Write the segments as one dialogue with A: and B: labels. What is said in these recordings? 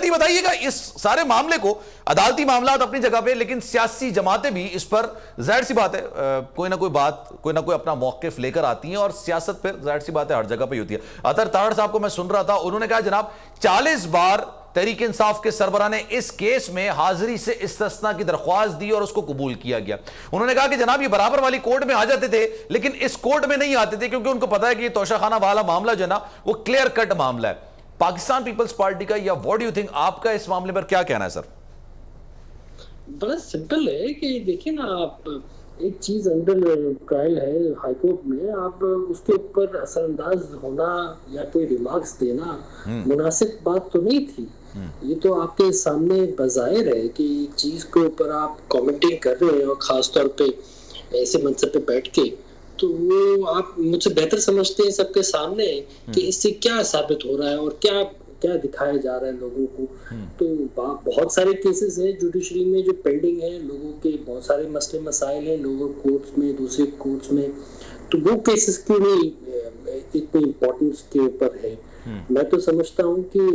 A: ये बताइएगा, इस सारे मामले को, अदालती मामला अपनी जगह पे, लेकिन सियासी जमातें भी इस पर जाहिर सी बात है कोई ना कोई बात, कोई ना कोई अपना मौक़िफ़ लेकर आती हैं, और सियासत पर जाहिर सी बात है हर जगह पे होती है। अतर ताड़ साहब को मैं सुन रहा था, उन्होंने कहा जनाब 40 बार तहरीक इंसाफ के सरबराह ने इस केस में हाजिरी से इस्तिस्ना की दरख्वास्त दी और उसको कबूल किया गया। उन्होंने कहा कि जनाब ये बराबर वाली कोर्ट में आ जाते थे, लेकिन इस कोर्ट में नहीं आते थे क्योंकि उनको पता है कि ये तोशाखाना वाला मामला जो है ना वो क्लियर कट मामला है। पाकिस्तान पीपल्स पार्टी का, या व्हाट डू यू थिंक, आपका इस मामले पर क्या कहना है सर?
B: बड़ा सिंपल है कि देखिए ना, आप एक चीज अंडर ट्रायल है हाईकोर्ट में, आप उसके ऊपर असरअंदाज होना या कोई रिमार्क्स देना मुनासिब बात तो नहीं थी। ये तो आपके सामने बज़ाहिर है कि एक चीज के ऊपर आप कमेंटिंग कर रहे हैं, और खास तौर पे ऐसे मंचर पे बैठ के, तो वो आप मुझसे बेहतर समझते हैं सबके सामने कि इससे क्या साबित हो रहा है और क्या क्या दिखाया जा रहा है लोगों को। तो बहुत सारे केसेस हैं जुडिशरी में जो पेंडिंग है, लोगों के बहुत सारे मसले मसाइल हैं लोअर कोर्ट्स में, दूसरे कोर्ट्स में, तो वो केसेस क्यों नहीं इतनी इम्पोर्टेंस के ऊपर है। मैं तो समझता हूँ कि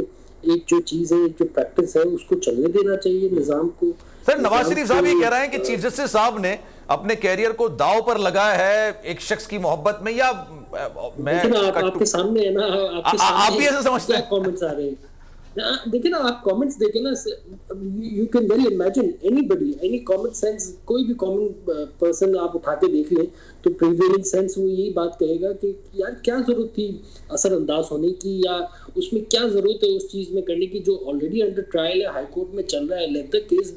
B: एक जो चीज है, जो प्रैक्टिस है, उसको चलने देना चाहिए निजाम को।
A: सर नवाज शरीफ साहब ये कह रहे हैं कि चीफ जस्टिस साहब ने अपने कैरियर को दांव पर लगाया है एक शख्स की मोहब्बत में, या मैं
B: आपके सामने है ना,
A: आप भी ऐसा समझते हैं?
B: कमेंट्स आ रहे हैं, देखिए ना, आप कमेंट्स देखें ना, you can well imagine anybody, any common sense, कोई भी कॉमन पर्सन आप उठा के देख लें तो प्रिवेलिंग सेंस वो यही बात कहेगा कि यार क्या जरूरत थी असरअंदाज होने की, या उसमें क्या जरूरत है उस चीज में करने की जो ऑलरेडी अंडर ट्रायल है, हाई कोर्ट में चल रहा है। Let the case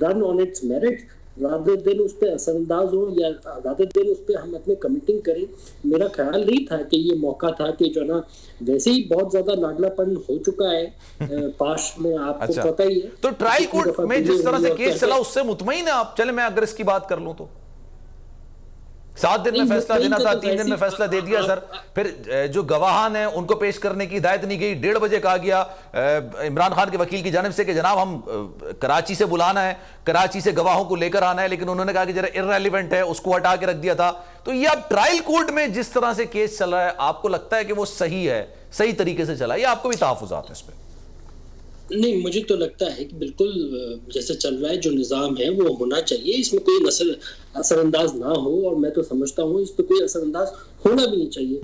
B: run on it's merit rather than उस पर असरअंदाज हो, या रादर देन उस पर हम अपने कमिटिंग करें। मेरा ख्याल नहीं था कि ये मौका था कि जो ना, वैसे ही बहुत ज्यादा लाडलापन हो चुका है पास में, आपको
A: अच्छा।
B: पता ही है।
A: तो ट्रायल कोर्ट में जिस तरह से केस चला उससे मुतमईन है आप? चले मैं अगर इसकी बात कर लूं तो 7 दिन में फैसला देना था, 3 दिन में फैसला दे दिया सर। फिर जो गवाहान हैं उनको पेश करने की हिदायत नहीं गई, 1:30 बजे कहा गया इमरान खान के वकील की जानिब से कि जनाब हम कराची से बुलाना है, कराची से गवाहों को लेकर आना है, लेकिन उन्होंने कहा कि जरा इररेलेवेंट है, उसको हटा के रख दिया था। तो ये अब ट्रायल कोर्ट में जिस तरह से केस चल रहा है, आपको लगता है कि वो सही है, सही तरीके से चला है, या आपको भी तहफ्फुज़ात है इस पर?
B: नहीं, मुझे तो लगता है कि बिल्कुल जैसे चल रहा है, जो निज़ाम है वो होना चाहिए, इसमें कोई असरअंदाज ना हो, और मैं तो समझता हूँ इस पर कोई असरअंदाज होना भी नहीं चाहिए।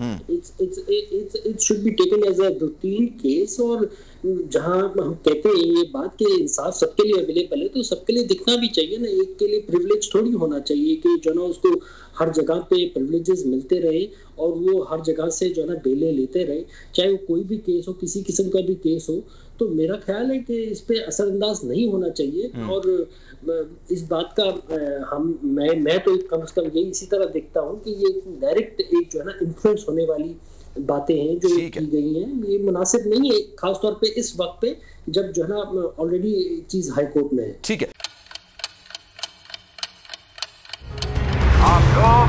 B: It should be taken as a routine case, और जहाँ हम कहते हैं ये बात कि इंसाफ सबके लिए अवेलेबल है, तो सबके लिए दिखना भी चाहिए ना। एक के लिए प्रिविलेज थोड़ी होना चाहिए कि जो ना उसको हर जगह पे प्रिविलेजेस मिलते रहे और वो हर जगह से जो ना बेले लेते रहे, चाहे वो कोई भी केस हो, किसी किस्म का भी केस हो। तो मेरा ख्याल है कि इस पे असरअंदाज नहीं होना चाहिए, और इस बात का मैं तो कम से कम यही इसी तरह देखता हूँ कि ये डायरेक्ट एक जो है ना इन्फ्लुएंस होने वाली बातें हैं जो की गई हैं, ये मुनासिब नहीं है, खासतौर पे इस वक्त पे जब जो है ना ऑलरेडी चीज हाई कोर्ट में है।
A: ठीक है,
C: आप लोग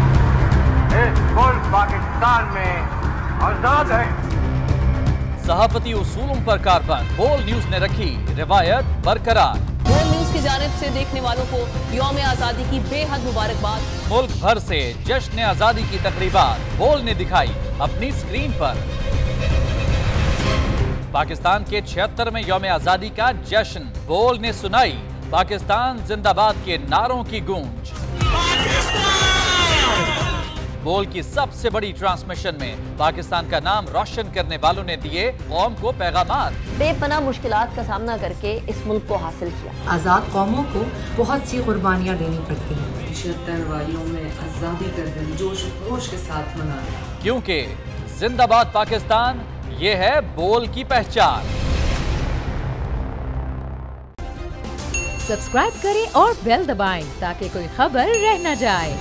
C: इस मुल्क पाकिस्तान में आजाद हैं।
D: सहाफती उसूलों पर कारबंद, बोल न्यूज ने रखी रिवायत बरकरार।
E: बोल न्यूज की जानिब से देखने वालों को यौम आजादी की बेहद मुबारकबाद।
D: मुल्क भर से जश्न आजादी की तकरीबात बोल ने दिखाई अपनी स्क्रीन पर। पाकिस्तान के 76वें यौम आजादी का जश्न बोल ने सुनाई पाकिस्तान जिंदाबाद के नारों की गूंज। बोल की सबसे बड़ी ट्रांसमिशन में पाकिस्तान का नाम रोशन करने वालों ने दिए कौम को पैगामात।
F: बेपनाह मुश्किलात का सामना करके इस मुल्क को हासिल किया।
G: आज़ाद कौमों को बहुत सी कुर्बानियाँ देनी पड़ती हैं।
H: 76 वालियों में आज़ादी का दिन जोश खरोश के साथ मनाया,
D: क्योंकि जिंदाबाद पाकिस्तान ये है बोल की पहचान।
I: सब्सक्राइब करें और बेल दबाएं ताकि कोई खबर रह न जाए।